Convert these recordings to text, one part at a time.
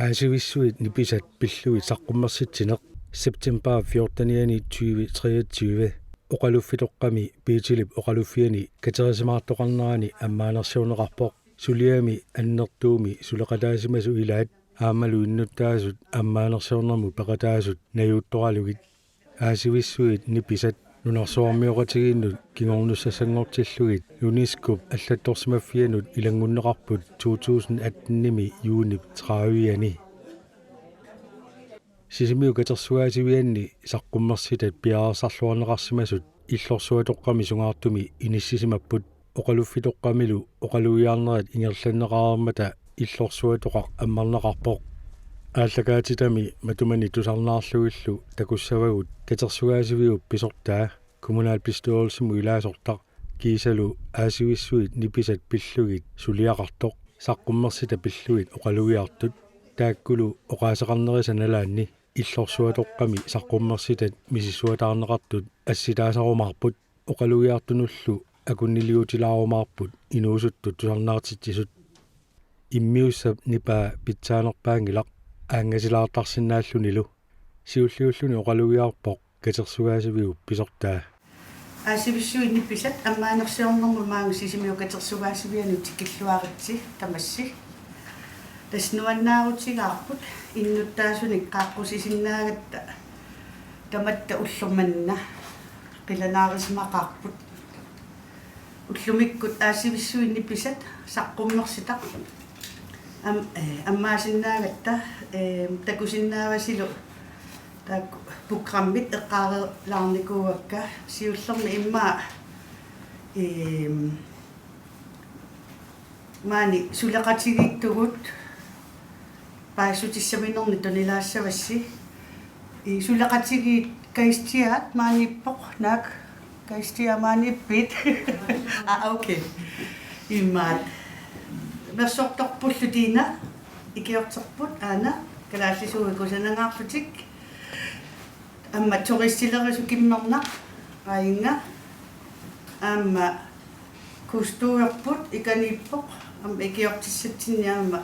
Aasivisuit nipisat pilluit saqqummersitsineq September 14. 2023 oqaluffitoqqami piitilip oqaluffiani katerisimаарtoqarnerani ammaanersiuneqarpoq suliami annertuumi suleqataasimasu ilaat aammalu innuttaasut ammaanersiornermu peqataasut najuuttoqalugit aasivisuit nipisat nunarsuarmioqatiginnut kingornussassangortillugit UNESCOP аллатторсимаффианут илангуннеқарпут 2018-ними юунip 30-ани сисимиу катерсуаасивианни саққуммерситат пиаарсарлуарнеқарсимасут иллорсуатоққами сунгаартуми иниссисимаппут оқалуффитоққамилу оқалуиаарнерат ингерланнеқарермата иллорсуатоқақ аммарнеқарпоқ ааллакаатитами матумани тусарнаарлуиллу такуссавагут катерсуаасивиу писортаа kommunalbestyrelsemu ilaasortaq kiisalu aasivisuit nipisat pilluгит сулиақартоқ саққуммерсита пиллугит оқалуиартут тааккулу оқаасеқарнерисаналаанни иллорсуатоққами саққуммерситат мисиссуатаарнеқартут асситаасарумаарпут оқалуиартунуллу акуннилиутилаарумаарпут инуусуттут тусарнаартитсисут иммиуссап нипаа питсаанерпаангилақ аангасилаартарсинааллунилу сиуллиуллуни оқалуиарпоқ катерсуаасивиу писортаа аасивиссуи нипписат аммаанерсиорнэрму маангу сисимиу катерсуаасивиану тиккиллуаритси тамасси таснуаннаарутигаарпут иннуттаасуник qaаққусисиннаагатта таматта уллуманна қиланаарисмақарпут уллумиккут аасивиссуи нипписат саққуммерситақ аммаасиннаагатта такусиннаавасилу так programmit эққарелаарникууакка сиуллерми иммаа маани сулеқатигиттугут паасутиссаминерни тонилаассавасси сулеқатиги каистиаат мааниппоқ наак каистиа мааниппит окей иммаат мерсорторпуллу тина икиортерпут аана калааллисугикусанагаарлутик амма туристилерису киммерна аинга амма кустуерпут иканиппоқ амма икиортиссатсинниаама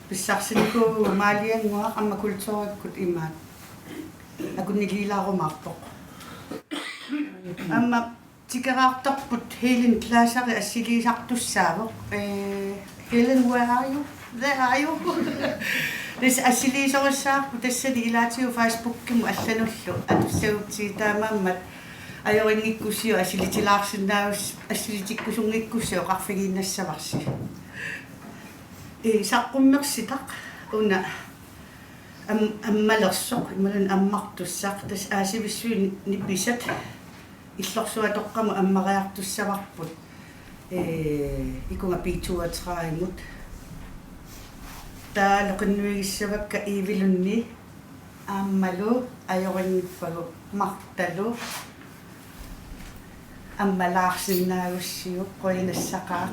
писсарсиникуу маалиангуа амма культууриккут имаат акуннилилаарумаарпоқ амма тикераартарпут Helen клаасари ассилисартуссаавоқ Helen where are you there are you This assilisorissаарpu тассани илаатиу Facebook-киму аллануллу атуссагутсигитаамааммат аёрингиккусиу ассилитилаарсинаавис ассилитиккусунгиккусиу қарфигииннассаварси саққуммерситақ уна аммалерсоқ ималун аммартуссаақ тас аасивиссуи нипписат иллорсуатоққаму аммариартуссаварпут икунга P32-имут таалоқиннуигиссавакка иивилунни ааммалу аёрингиппагу марталу аммалаарсиннаагуссиу қоинассақаа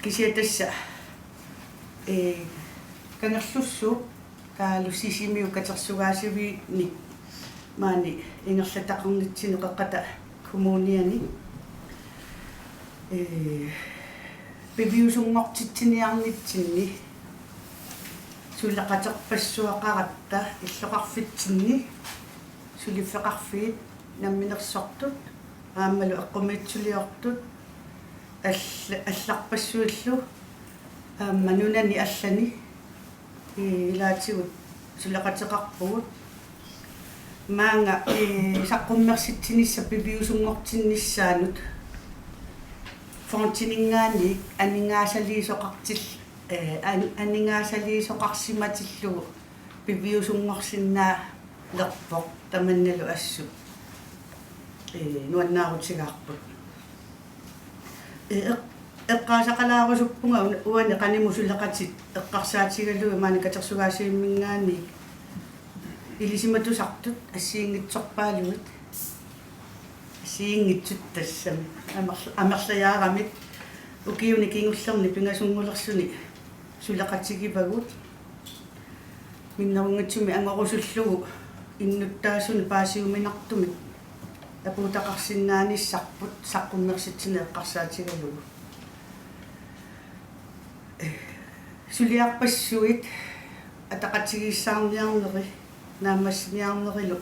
кисиатасса канерлуссу каалуссисимиу катерсугаасиви ни маани ингерлатақарнитсину қеққата коммуниани бибиусунгортитсиниарнитсинни сулеқатерпассуақаратта иллоқарфитсинни сулиффеқарфиит намминерсортут ааммалу эққумитсулиортут алларпассуиллу аамманунани аллани илаатигут сулеқатеқарпугут маанга саққуммерситсинисса бибиусунгортинниссаанут фонтинингаани анингаасалиисоқартил анингаасалиисоқарсиматиллугу пивиусунгорсиннаа лерпоқ таманналу ассу нуаннаарутигаарпут эққаасақалаарусуппунга уани қанимусулеқатит эққарсаатигалуи маани катерсугаасииммингаани илисиматусартут ассиингитсорпаалуит сиингитсут тассами амерлаяарамит укиуни кингуллерни пингасунгулерсуни сулеқатигипагут миннерунгатсуми ангорусуллугу иннуттаасуни паасиуминартумик апуутақарсиннааниссарпут саққуммерситсини эққарсаатигалугу suliarpassuit ataqatigissaarniarneri naamassiniarnerilu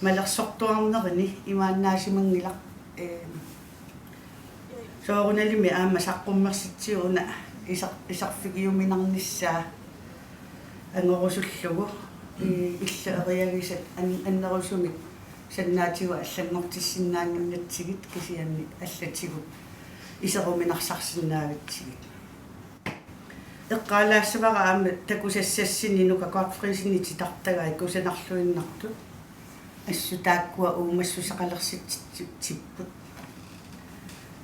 malersortuarnerini imaannaasimanngilaq soorunalimi aama saqqummersitsiuna isarfigiuminarnissaa angорусуллугу илла эриагисат аннерусумик саннаатигу аллангортиссиннаангиннатсигит кисианни аллатигу исеруминарсарсинаагатсигит эққалаассавара аама такусассассини нукакуарфрисинити тартагаа кусанарлуиннартут ассу тааккуа уумассусақалерситсиппут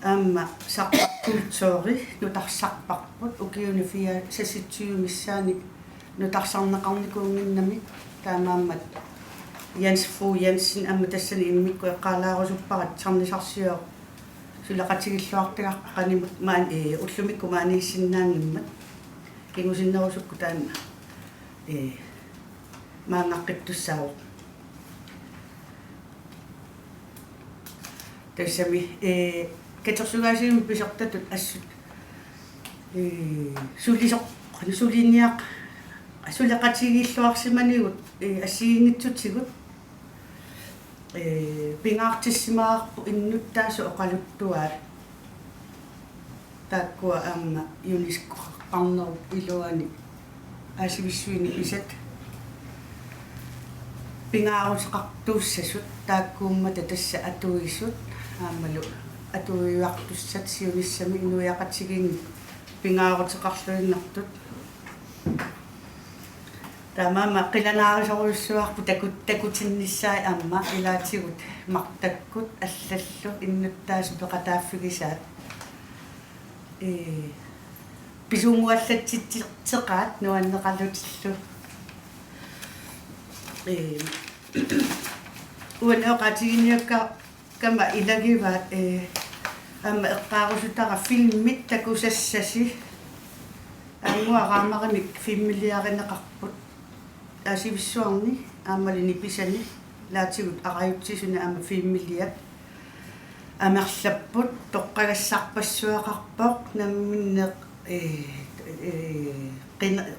аама саққултсоори нутарсарпарпут укиуни фиа саситсиумиссаани нутарсарнеқарникуунгиннами таамааммат Jens Fru Jensen аама тассани иммикку эққалаарусуппарат сарнисарсиоо сулақатигиллуартагаққанимут маан уллумикку maaнииссиннаангиммат кингусиннерусукку таама маангаққиттуссаавоқ тассами кетерсугаасиим писертатут ассут сулисоқ сулиниақ сулеқатигиллуарсиманигут ассигингитсутсигут пингаартиссимаарпу иннуттаасу оқалуттуаа тааккуа аама юниско qarnor iluani asivisuini isat pingaaruteqartuussasut taakkuummata tassa atuissut aamalu atuiuartussat siunissami inuiaqatiginni pingaaruteqarluinnartut tamama qilanaarisoriussuarpu takutinnissai amma ilaatigut martakkut allallu innuttaasu peqataaffigisaat писунгуаллатситсеқаат нуаннеқалутиллу уанеоқатигиниакка кама илагиваат ама эққарусутара филммит такусассаси ангуараамарамик фиммилиаринеқарпут асивиссуарни аамалини писани лаатигут араюттисуна ама фиммилиат амерлаппут тоққагассарпассуақарпоқ намминнеқ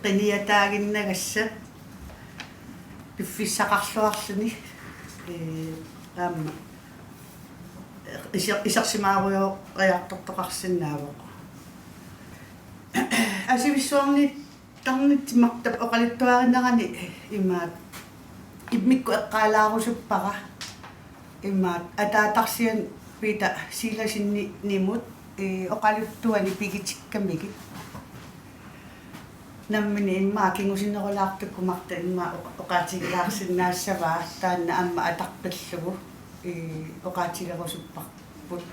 qiniataaginnaгассат пиффиссақарлуарлуни аама исерсимааруйо риартортоқарсинаавоқ асивиссуарни тарнит мартап оқалиттуаринерани имаат иммикку эққалаарусуппара имаат атаатарсиан пита силасинни нимут оқалуттуани пигитиккамиги наммини иммаа кингусиннерулаартукку марта иммаа оқаатигилаарсиннаассаваа таанна амма атарпаллугу оқаатигерусуппарпут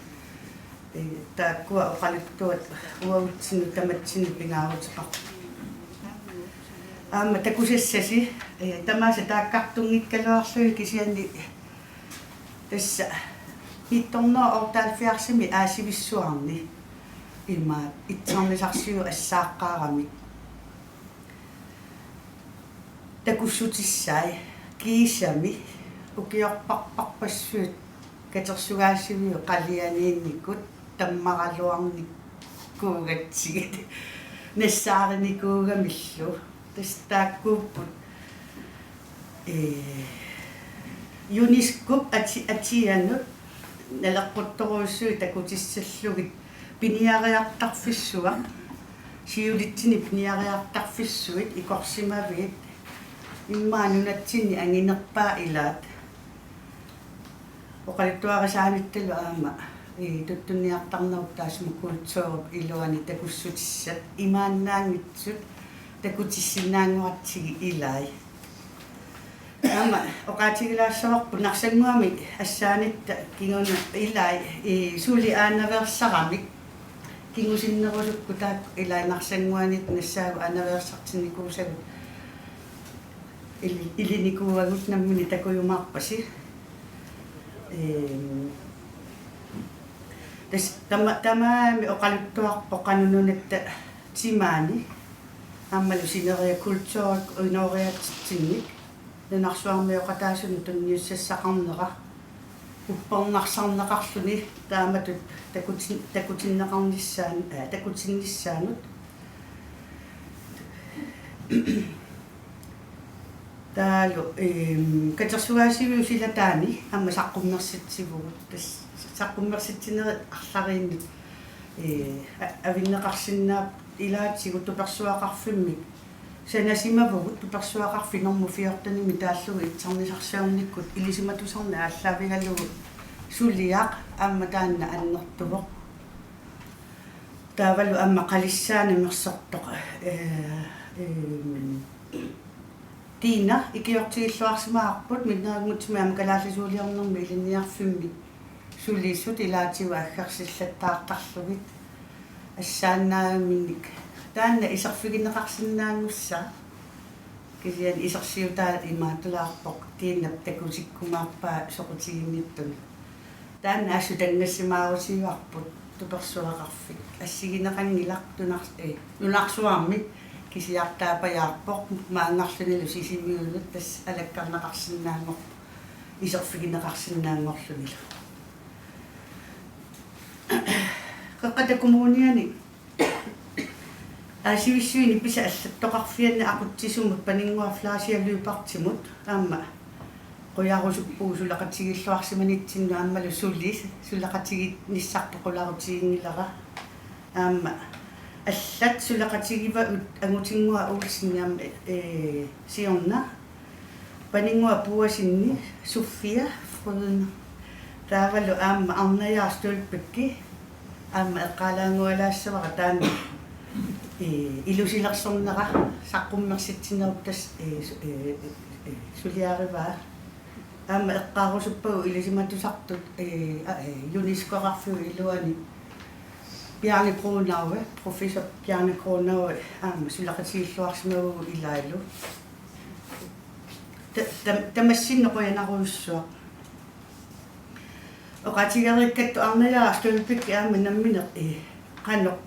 тааккуа оқалуттуат уаутсину таматсини пингаарутеқар аама такусассаси тамааса тааккартунгиккалуарлуи кисианни тасса итторноо ортаалфиарсими аасивиссуарни иммаа итсарнисарсиу ассааққаарами такуссутиссай киисами укиорпарпарпассуут катерсугаасивиу қалианиинникут таммаралуарниккуугатсигит нассаарникуугамиллу тастааккууппут юнискуп атианут налеққутторуussui такутиссаллугит пиниариартарфиссуа сиулитсини пиниариартарфиссуит икорсимавит иммаанунатсини ангинерпаа илаат оқалиттуарисаанитталу аама туттунниартарнеруп таасмуккултсооруп илуани такуссутиссат имааннаангитсут такутиссинаангуатсиги илай ама оқаатигилаассаварпу нарсангуами ассаанитта кингуна илай сули аanaversaramik кингусиннерусукку таак илай нарсангуанит нассаагу аanaversartinikkuusагут илиникууагут наммини такуйумаарпаси тас тамаами оқалуттуарпо қанунунатта тимаани аммалу синериа культуурак уинориатсинник нанарсуармиоқатаасуни тунниуссассақарнера уппорнарсарнеқарлуни тааматут такутиннеқарниссаан такутиннissaанут taalo katersuaasiviu silataani amma saqqummersitsivugut tas saqqummersitsineret арларииннут авиннеқарсиннаап илаатсигут туперсуақарфиммик санасимавгут туперсуақарфинэрму фиортаними тааллуги итсарнисарсиорниккут илисиматусарна ааллаавигалугу сулиақ аама таанна аннертувоқ таавалу аама қалиссаана мерсортоқ тина икиортигиллуарсимаарпут миннаагмутсимаама калааллисуулиорнэрми илинниарфимми сулииссут илаатигу аггерсиллаттаартарлугит ассааннааминник таанна исерфигинеқарсинаангусса кисиан исерсиутаа имаатулаарпоқ тииннап такусиккумаарпаа соқутигинниттуни таанна ассу тангассимаарусиварпут туперсуақарфик ассигинеқангилар нунаарсуарми кисиартаапаярпоқ маангарлунилу сисимиулут тас алаккарнеқарсинаангор исерфигинеқарсинаангорлунила каккатакумууниани асивиссуини писа аллаттоқарфианна ақутсисумут панингуафлаасиалуипартимут аама қуярусуппуу сулақатигиллуарсиманитсинну ааммалу суллис сулақатигит ниссартоқуларутигингилара аама аллат сулақатигива агутингуа уулсинниам сиорна панингуа пуасинни суффия фрудна таавалу аама арнаяарстулпикки аама эққалаангуалаассавара таана илусилерсорнера саққуммерситсинеруптас сулиариваа аама эққаарусуппагу илисиматусартут юнискоқарфиу илуани Bjarne Kronauve, professor Bjarne Kronauve, sulaqatiilluarsimaguu ilaalu. Tamassinnequyanaruussua. Oqatigarikkat arnalaarstulpik aamanamminer qannoq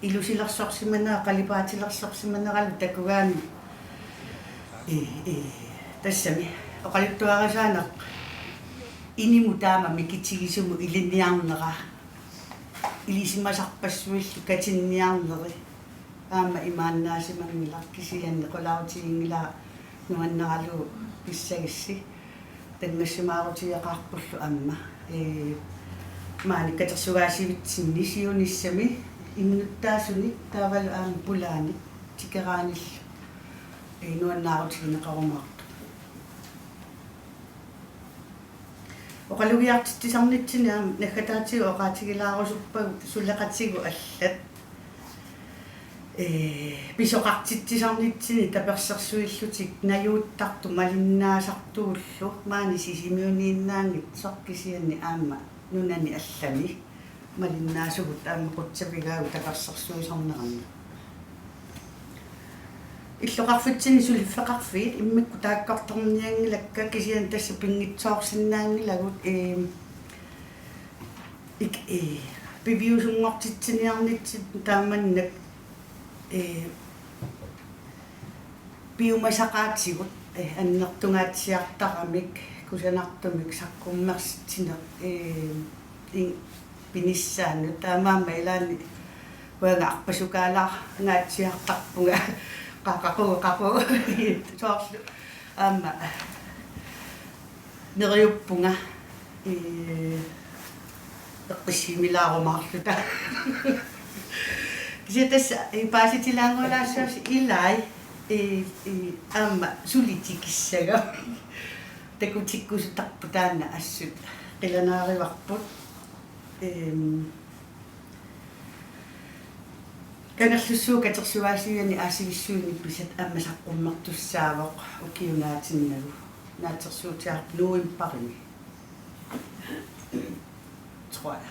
ilusilersorsimanaa qalipaatilersorsimaneralu takugaani tassami oqaluttuarasaanaq inimu taama mikitsigisumu ilinniarnera илисимасарпассуилли катинниарнери аама имааннаасимангила кисианни qulautiingila нуаннералу писсагисси тангассимаарутиақарпуллу амма маани катерсугаасивитсинни сиуниссами имнуттаасуни таавалу аама пулаани тикераанилл нуаннаарутигинеқарумаарту оқалугиартиттисарнитсини аама наггатаатигу оqaатигилаарусуппагу сулеқатигу аллат писоқартиттисарнитсини таперсерсуиллутик наюуттарту малиннаасартууллу маани сисимиунииннаангит соқкисианни аама нунани аллани малиннаасугут аама қутсавигаагу таперсерсуисарнеранна иллоқарфитсини сулиффеқарфиит иммикку тааккарторниангилакка кисиан тасса пингитсоорсинаангилагут пивиусунгортитсиниарнитсит тааманнак биумасақаатсигут аннертунгаатсиартарамик кусанартумик саққуммерситсинер пиниссаану таамаама илаани уага арпасукаалаа ngaатсиартарпунга qaqaqu soorlu aama neriuppunga eqqissimilaarumaarluta kisitas paasitilaangulaassaas ilai aama sulitikissaga takutikkusutarpu taanna assut qilanaarivarput канерлуссуу катерсуаасиуани аасивиссууни писат аммасаққуммартуссаавоқ укиунаатиннагу наатерсуутиарп нуимпарини tror jeg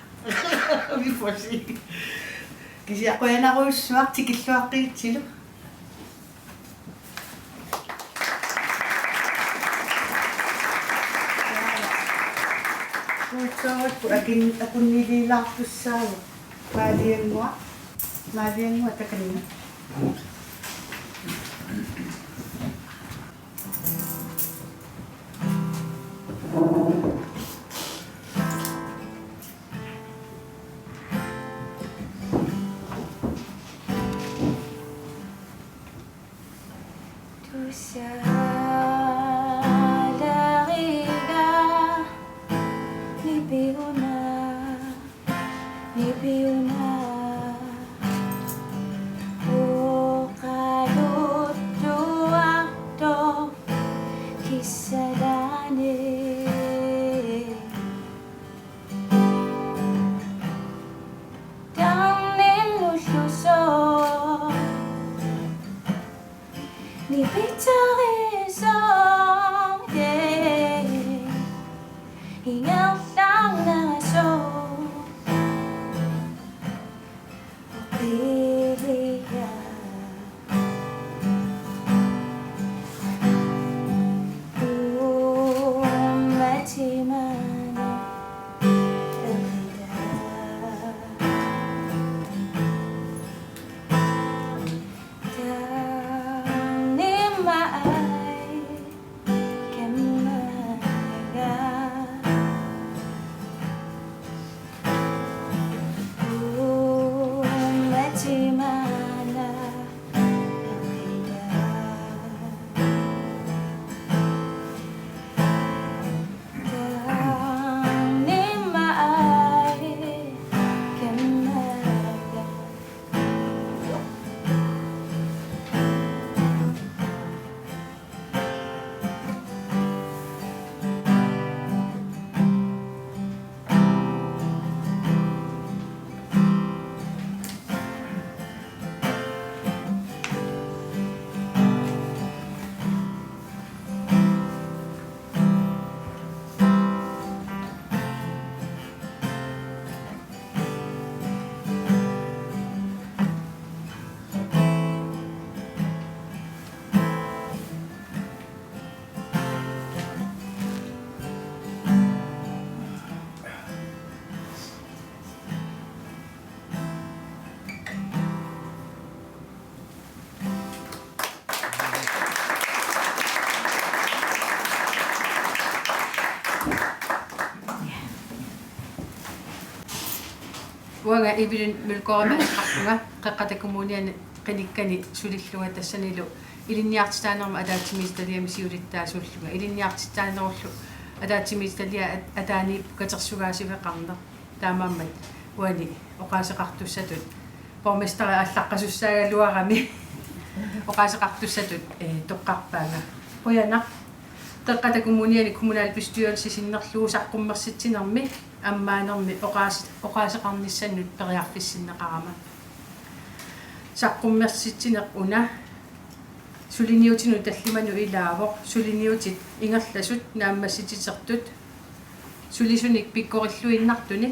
vi får se кисиаққуянаруйссуар тикиллуаққиитсилу сууцоорпу акуннилиилаартуссаавоқ паалиангуа Maling wata kanina. Wanga ibin milkorama qaqqa qaqqatakumunian qanikkani sulilluga tassanilu ilinniartitaanerma adaatimiistaliami siulittaasuulluga ilinniartitaanerullu adaatimiistalia ataani katersugaasiveqarner taamammat wani oqaaseqartussatut pormestari allaqqasussaagalluarami oqaaseqartussatut toqqarpaaga pojana teqqatakummuniani kommunal bestyrelse sinnerluu saqqummersitsinermi аммаанерми оqaaseqarnissannut periarfissinneqarama saqqummersitsinеq una suliniutinu tallimanu ilaavoq suliniutit ingerlasut naammassitisertut sulisunik pikkorilluinnartuni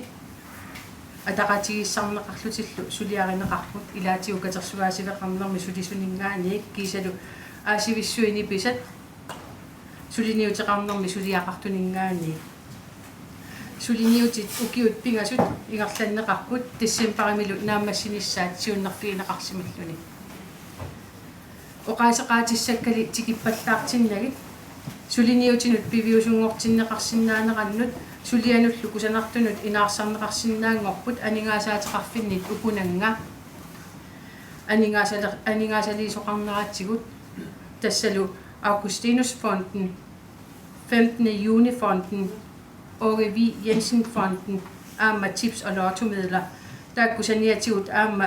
ataqatigissarneqarlutillu suliarineqarput ilaatigu katersugaasiveqarnermi sulisuningaani kiisalu aasivissuini pisat suliniuteqarnermi suliaqartuningaani suliniutit ukiut pingasut ingerlanneqarput tissimparimilu naammassinissaat siunnerfiineqarsimalluni oqaaseqaatissakali tikippallаарtinnagit suliniutinut piviusungortinneqarsinnaaneqannut sulianullu kusanartunut inaarsarneqarsinnaangorput aningaasaateqarfinnit upunanga aningaasaliisoqarneraatigut tassalu Augustinusfonden 15. juni-fonden Åge V. Jensen-fonden aamma tips og lottomidler taakkusaniatigut aamma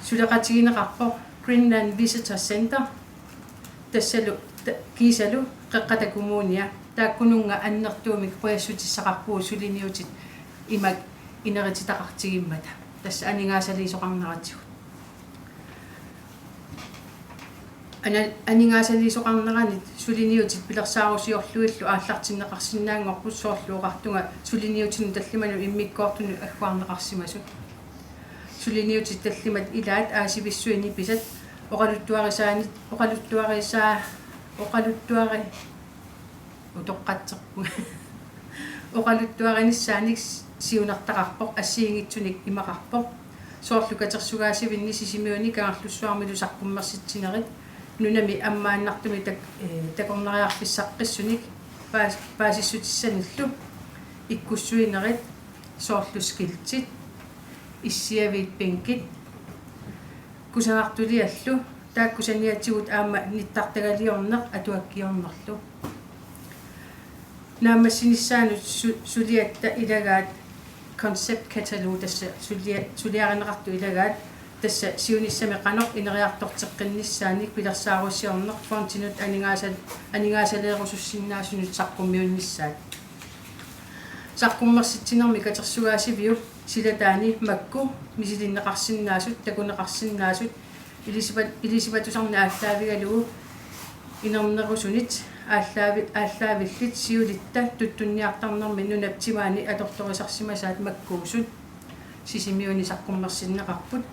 suleqatigineqarpoq Greenland Visitor Center tassalu kiisalu qeqqatakumuunia taakkununga annertuumik puassutissaqarpuu suliniutit imak inerititaqartigimmata tassa aningaasaliisoqarneratigut aningaasaliisoqarneranit suliniutit pilersaarusiorluillu aallartinneqarsinnaangorput soorluuqartunga suliniutinu tallimanu immikkoortunu agguarneqarsimasut suliniutit tallimat ilaat aasivissuini pisat oqaluttuarinissaaniks siunertaqarpoq assiingitsunik imaqarpoq soorlukatersugaasivinni sisimiuni kaarlussuarmilu saqqummersitsinerit nunami ammaannartumi takorneriarfissaqqissunik paasissutissannillu ikkussuinerit soorluskiltit issiaviit pinkit kusanartuliallu тааккусаниатигут аама ниттартагалиорнеқ атуаккиорнерлу наамассиниссаанут сулиатта илагаат concept catalog тасса сулиаринеқарту илагаат тасса сиуниссами қанеқ инериартортеққиннссааник пилерсааруссиорнеқ фонтинут анигаасалеерусуссиннаасунут саққуммиуннссаат саққуммерситсинерми катерсугаасивиу силатаани макку мисилиннеқарсиннаасут такунеқарсиннаасут илисибатусарна ааллаавигалугу инернерусунит ааллаавиллит сиулитта туттунниартарнерми нунаптимаани аторторисарсимасаат маккуусут сисимиуни саққуммерсиннеқарпут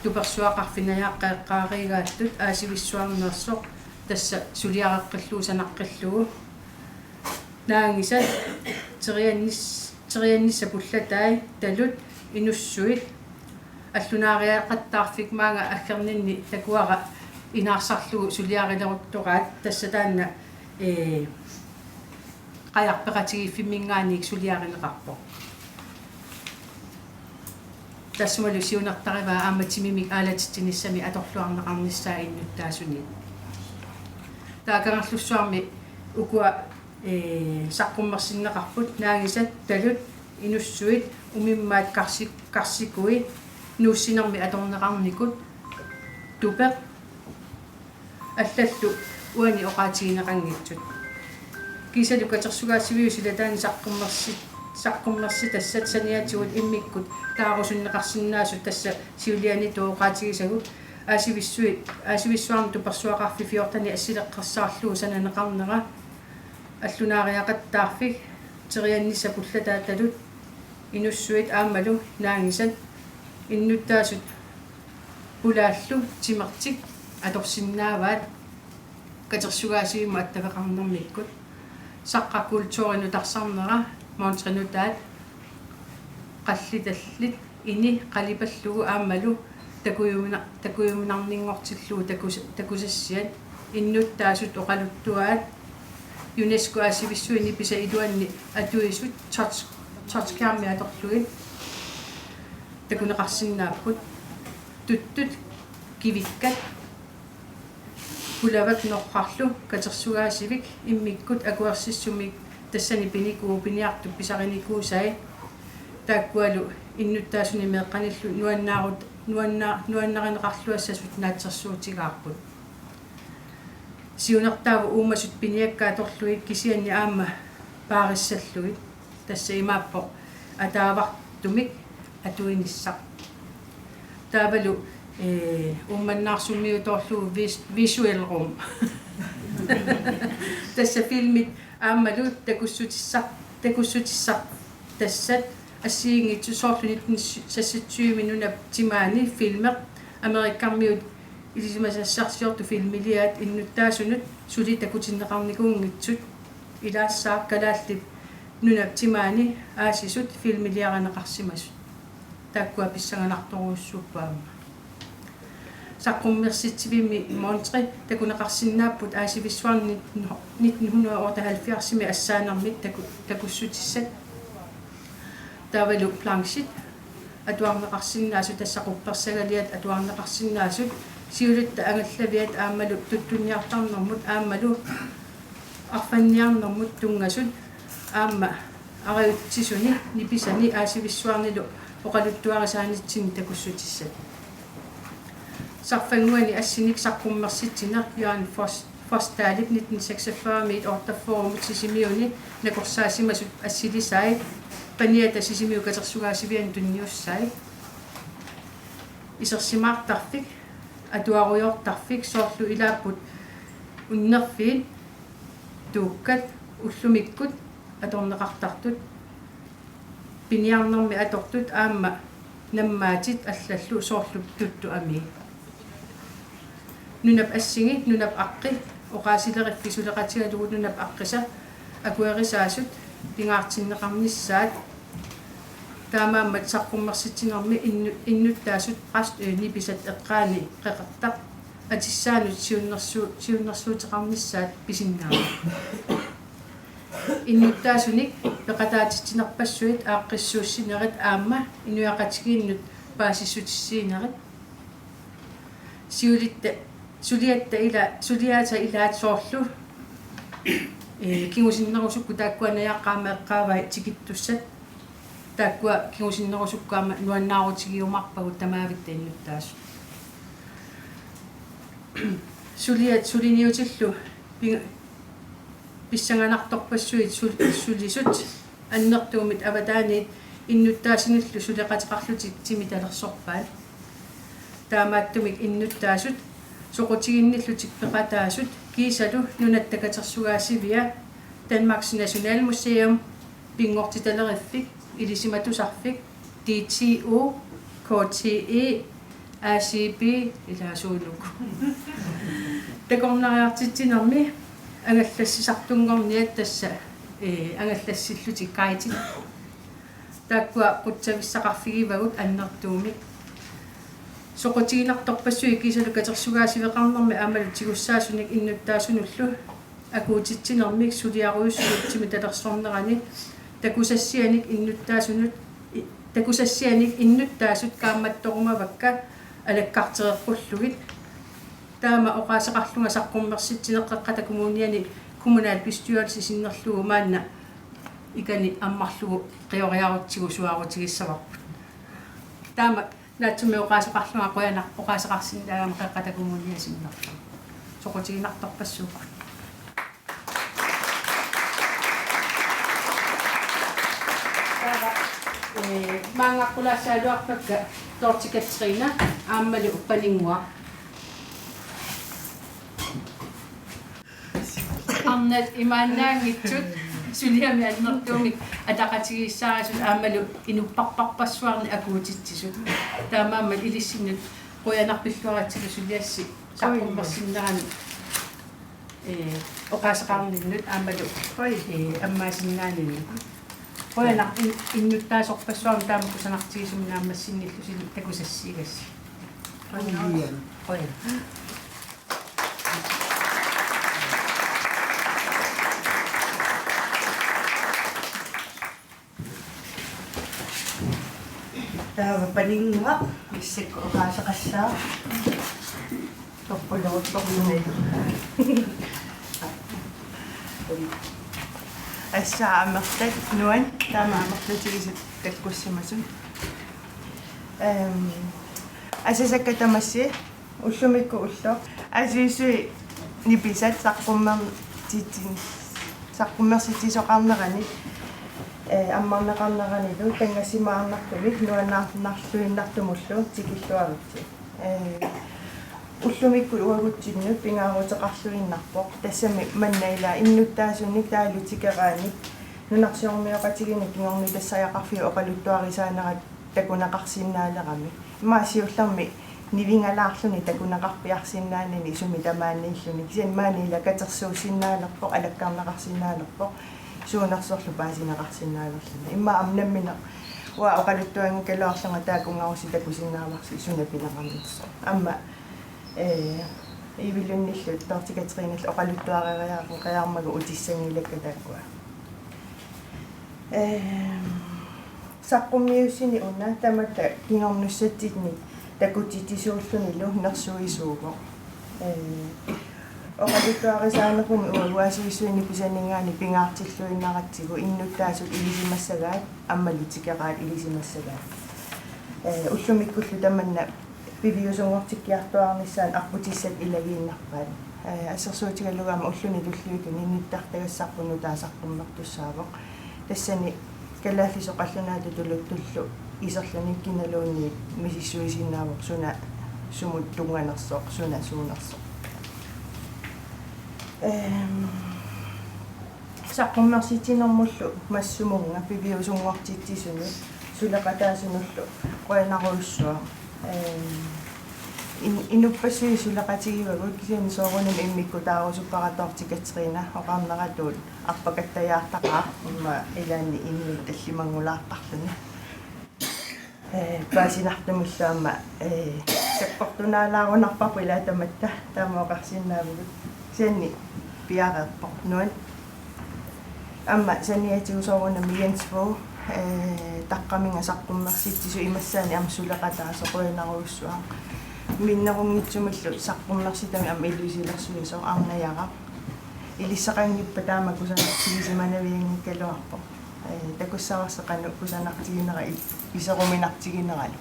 туперсуақарфинаяаққеққааригааттут аасивиссуарнерсоқ тасса сулиареққиллуусанаққиллугу наангисат терианнисса пуллатай талут инуссуит аллунаариақаттаарфик маага аггернинни такуара инаарсарлугу сулиарилеруттораат тасса таанна qajarpeqatigiffimingaaniik suliarinеqarpo тассумалу сиунартариваа ааматимимик аалатитсинissami аторлуарнеқарнissaa иннуттаасуни таакарарлуссуарми укуа саққуммерсиннеқарпут наагисат талут инуссуит умиммаат карсикуи нууссинерми аторнеқарникут тупеқ аллаллу уани оqaатигинеқангитсут кисалу катерсугаасивиу силатаани саққуммерси тассат саниатигут иммиккут таарусуннеқарсинаасут тасса сиулиани тооqaатигисагут аасивиссуарни туперсуақарфи фиортани ассилеққарсаарлуу сананеқарнера аллунаариақаттаарфик терианнисса пуллатааталут инуссуит аамалу наангисат иннуттаасут пулааллу тимертик аторсиннааваат катерсугаасивимма аттавеқарнермиккут саққакултуурину тарсарнера монтринутаат қаллиталлит ини қалипаллугу аамалу такуйуминарнингортиллуу такусассиат иннуттаасут оқалуттуаат ЮНЕСКО аасивиссуини писа илуанни атуисут touch аторлугит такунеқарсиннааппут туттут кивиккат пулавак норқарлу катерсугаасивик иммиккут акуарсиссумик тассани пиниарту писариникуусай тааккуалу иннуттаасуни меэққаниллу нуаннаринеқарлуассасут наатсерсуутигаарпут сиунертааву уумасут пиниаккааторлуик кисианни аама паариссаллуит тасса имааппо атаавартумик атуиниссақ таавалу умманнаарсуммиуторлуу visual room тасса филмит аамалу такуссутиссақ тассат ассиингитсу соорлунит сассатсуиминунап тимаани филмеқ америккармиут илисимасассарсиорту филмилиаат иннуттаасунут сули такутиннеқарникуунгитсут илаассаа калааллит нунап тимаани аасисут филмилиаранеқарсимасут тааккуа писсаганарторуссууппаама саққуммерситсивими монтри такунеқарсиннааппут аасивиссуарни 1978 ассаанермит такуссутиссат тавалу планшит атуарнеқарсиннаасут тассақупперсагалиат атуарнеқарсиннаасут сиулутта ангаллавиат аамалу туттунниартарнэрмут аамалу арфанниарнэрмут тунгасут аама ариутсисуни ниписани аасивиссуарнилу оқалуттуарисаанитсин такуссутиссат сарфангуани ассиник саққуммерситсинер Johan Forstadip 1946 med et orderform sisimiuni nakорсаасимасут ассилисай паниата сисимиу катерсугаасивиан тунниуссай исерсимаартарфик атуаруйортарфик соорлу илааппут уннерфиит тууккат уллумиккут аторнеқартартут пиниарнерми атортут аама наммаатит аллаллу соорлу тутту ами нунап ассиги нунап аққи оқаасилериффисулеқатигалугу нунап аққиса акуэрисаасут пингаартиннеқарниссаат таамааммат саққуммерситсинерми иннуттаасут қаст ниписат эққаани қеқартақ атиссаанут сиуннэрсуутеқарниссаат писиннаама иннуттаасуник пеқатаатитсинерпассуит ааққиссууссинерит аама инуяқатигииннут паасиссутиссиинерит сиулитта suliatta ila suliata ilaat soorlu kingusinnerusukku taakkuanayaqqaameeqqaavai tikittussat taakkua kingusinnerusukkaama nuannaarutigиумарпагут тамаавитта иннуттаас suliniutillu писсанганарторпассуит сулисут аннертуумит аватаани иннуттаасиниллу сулеқатеқарлутик тими талерсорпаат таамааттумик иннуттаасут соқутигинниллутик пеқатаасут кисалу нунаттакатерсугаасивиа Danmarks Nationalmuseum пингортиталериффик илисиматусарфик DTO KTE ACB илаасуулук такорнариартитсинерми ангаллассисартунгорниат тасса ангаллассиллутик каитик тааккуа qutsavissaqqarfigivagут аннертуумик соқутигинарторпассуи кисалу катерсугаасивеқарнерми аамалутигуссаасуник иннуттаасунуллу акуутитсинермик сулиаруйуссуутсими талерсорнерани такусассианик иннуттаасут каамматторумавакка алаккартерерпуллугит таама оқаасеқарлунга саққуммерситсинеққаққата коммуниани kommunal bestyrelse синнерлугу маанна икани аммарлугу қиориарутсигу суарутигиссаварпут таама наатсуми оқаасеқарлунга қуяна оқаасеқарсинаагама қаққата коммуниасиннерлу соқутигинарторпассуукку маангаққулаассаалуарпакка тортикатсерина ааммали уппалингуа арнат имаанаангитсут сулиами аннертуумик атақатигиссаарисут аамалу инуппарпарпассуарни акуутитсисут таамаама илиссиннут қуянарпиллуаратсилу сулиасси саққуммерсиннерани оқаасеқарниннут аамалу аммаасиннаанини қуянар иннуттаасорпассуарни таамакусанартигисумнаамассинниллу сили такусассигасси қуян таава палингуа иссакку оқаасеқассаа торпулерутторнуи ассаамерлат нуан таамаамерлутигисут таккуссимасун асасаккатамасси уллумикку уллоо асиисуи ниписат саққуммерситсисоқарнерани аммарнеқарнеранилу тангасимаарнартумик нуаннаарлуиннартумуллу тикиллуаритси уллумикку уагутсиннут пингаарутеқарлуиннарпоқ тассами маннаила иннуттаасунник таалутикерааник нунарсиормиоқатигини кингорни тассаяқарфиу оқалуттуарисаанерат такунақарсиннаалерами маасиуллерми нивингалаарлуни такунақарпиарсиннаанани суми тамааннииллуни кисиан маанила катерсуусиннаалерпоқ алаккарнеқарсиннаалерпоқ суунерсорлу паасинеқарсиннаалерлуна имма амнаммина уа оқалуттуанги калуарлунга таакунгаруси такусиннаамарси сунапинеқарнерсо амма ивилунниллут тортикатеринал оқалуттуариариаақу қиаармагу утиссангилакка тааккуа саққуммиуссини уна тамата кингорнуссатситни такутитисууллунилу нерсуисууго оқалуттуарисаанерпуми уасуисуини писанингаани пингаартиллуиннаратсигу иннуттаасут илисимассагаат аммалутикераат илисимассагаат уллумиккуллу таманна пивиусунгортиккиартуарниссаан арпутиссат илагииннарпаат ассерсуутигаллугаама уллуни туллуиту нинниттартагассарпуну таасарпуммартуссаавоқ тассани калааллисоқаллунаату тулуттуллу исерланиккиналуунни мисиссуисиннаавоқ суна сумут тунганерсоқ суна суунерсоқ саққуммерситинэрмуллу массумунга пивиусунгортитсисуни сулеқатаасунуллу қуянаруйуссуа инуппассуи сулеқатигивагут кисиани соорунам иммиккутаарусуппаратортикатерина оқарнератуут арпакаттаяартақаа имма илаани иннут таллимангулаартарлуни паасинартумиллаама саққортунаалаарунарпарпу илаатаматта таамаоқарсиннаавгут сианни пиареерпо нуан амма саниатигусоорунами янсфо таққаминга саққуммерситсису имассаани амсулеқатаа соқуинаруйуссуа миннерungitsumillu саққуммерситами ам илуисилерсуисо арнаяра илиссақангиппа таама кусанартигисиманавиангиккалуарпо такуссаварсеқану кусанартигинера исеруминартигинералу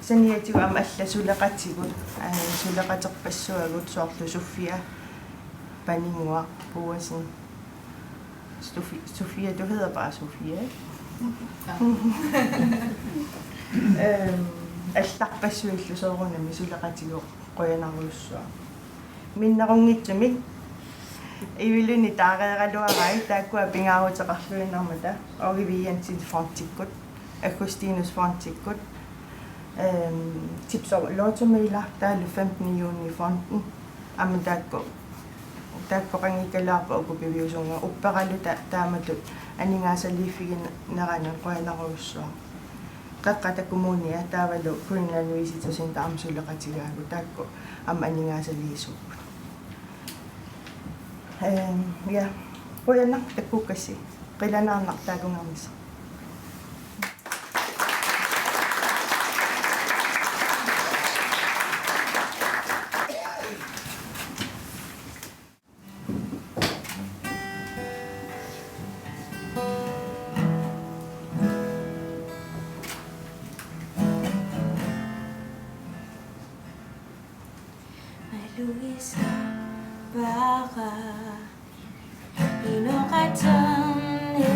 саниатигу ам алла сулеқатигут сулеқатерпассуагут соорлу София панингуа пуасин Sofia, du hedder bare Sofia, ikke? Allaqpassuillu soorunami sulaqatigu qoyanaruussua. Minnerungitsumik iviluni taareeraluarai taakkua pingaaruteqarluinarmata ogiviantin fontikkut Augustinus fontikkut tipsov lottomila taalu 15 juni fonden amentaakku taakkoqangikalaarpa ukupiviusunga upperalu taamatut aningaasaliiffiginerana qoyanaruussua qaqqatakkumuunia taavalu Greenland Visitors taamsulleqatigaagu taakku am aningaasaliisupput ja qoyanaq takkukassi qilanaarnaq taakungarmissa Luisa Baga Inokatane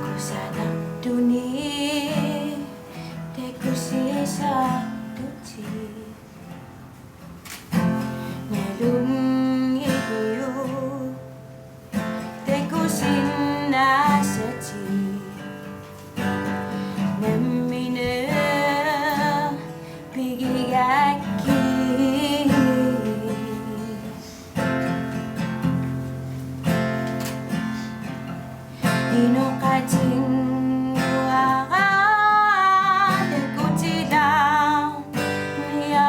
Kusanak duni Tekusisa tuti Nyalung iyo Tekusin nasati Namine Pigigaki Inokating waka Tekutilang Niya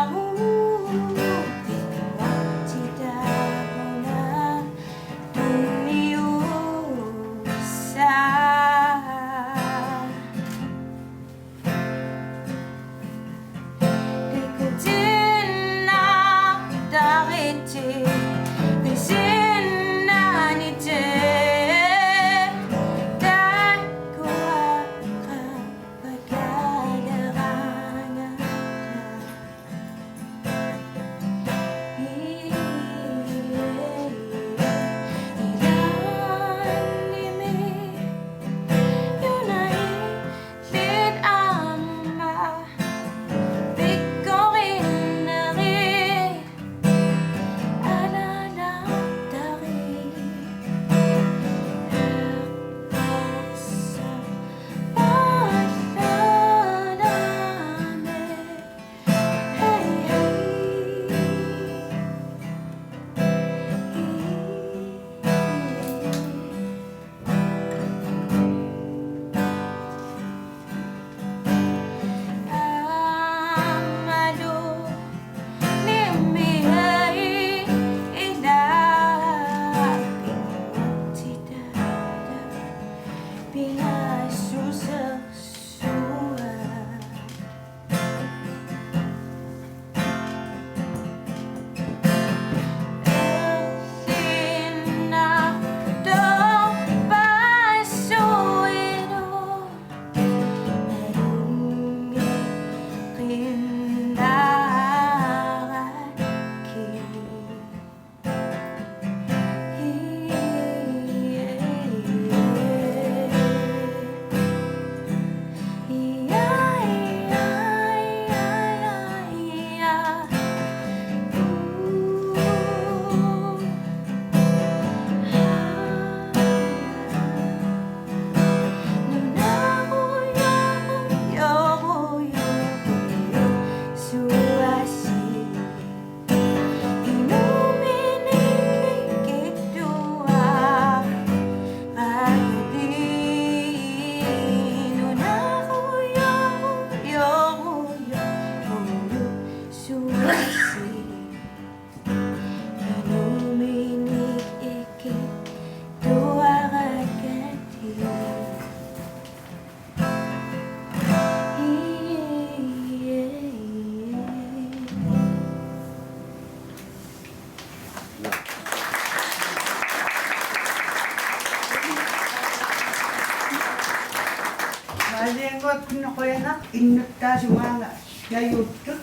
qoyana innuttaasumaanga najuuttut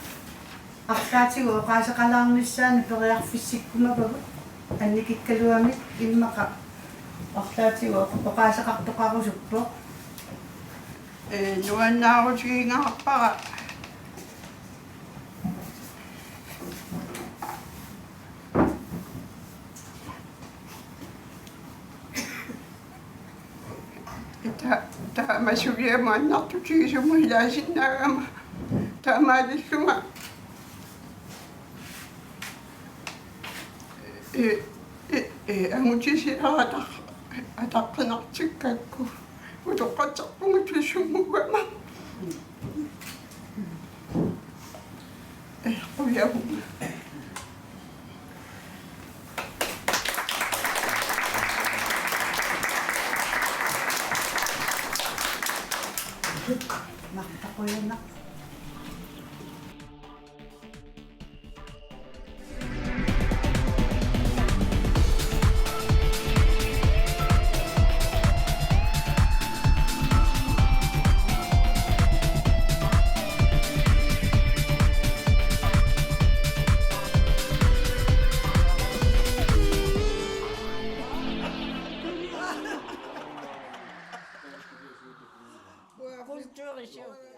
артаатигу оқаасақалаарнissaани периарфиссиккумапагу анникиккалуамик иммақа артаатигу оқаасақартоқарусуппо нуаннаарутигингаарпара та масулиамааннартутигисумуилаасиннаагама таамаалиллунга амутисиаратар атаққинартиккакку утоққатсарпугу туссуммугама қуяу мартақуяна Kultuurishow.